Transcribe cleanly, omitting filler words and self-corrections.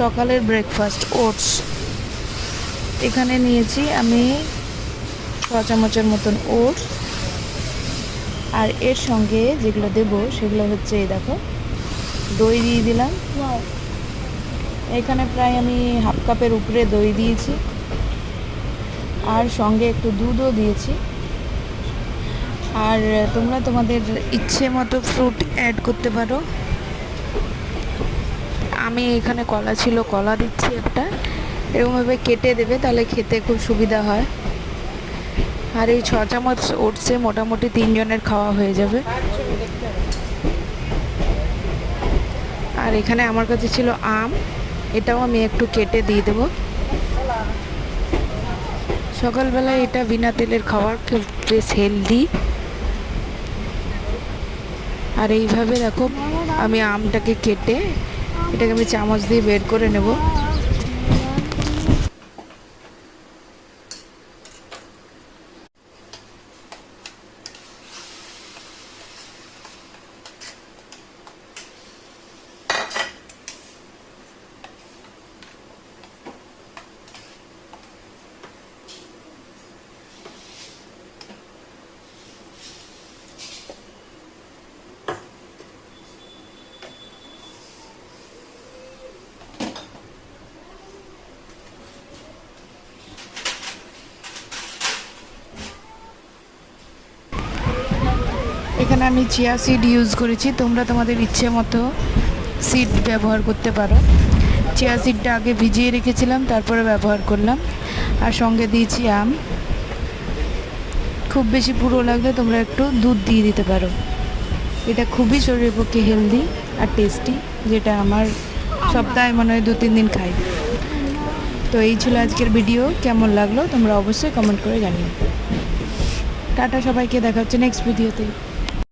সকালের breakfast oats. এখানে নিয়েছি আমি 6 চামচের মতন ওটস, আর এর সঙ্গে যেগুলো দেবো সেগুলো হচ্ছে এই দেখো, দই দিয়ে দিলাম। এখানে প্রায় আমি হাফ কাপের উপরে দই দিয়েছি, আর সঙ্গে একটু দুধও দিয়েছি। আর তোমরা তোমাদের ইচ্ছে মতো ফ্রুট অ্যাড করতে পারো। আমি এখানে কলা ছিল, কলা দিচ্ছি একটা, এরকমভাবে কেটে দেবে, তাহলে খেতে খুব সুবিধা হয়। আর এই 6 চামচ ওটসে মোটামুটি 3 জনের খাওয়া হয়ে যাবে। আর এখানে আমার কাছে ছিল আম, এটাও আমি একটু কেটে দিয়ে দেবো। সকালবেলায় এটা বিনা তেলের খাবার, খুব বেশ হেলদি। আর এইভাবে দেখো আমি আমটাকে কেটে এটাকে আমি চামচ দিয়ে বের করে নেব। এখানে আমি চিয়া সিড ইউজ করেছি, তোমরা তোমাদের ইচ্ছে মতো সিড ব্যবহার করতে পারো। চিয়া সিডটা আগে ভিজিয়ে রেখেছিলাম, তারপরে ব্যবহার করলাম। আর সঙ্গে দিয়েছি আম। খুব বেশি পুরো লাগলে তোমরা একটু দুধ দিয়ে দিতে পারো। এটা খুবই শরীরের পক্ষে হেলদি আর টেস্টি, যেটা আমার সপ্তাহে মনে হয় 2-3 দিন খাই। তো এই ছিল আজকের ভিডিও, কেমন লাগলো তোমরা অবশ্যই কমেন্ট করে জানিও। টাটা সবাইকে, দেখা হচ্ছে নেক্সট ভিডিওতে।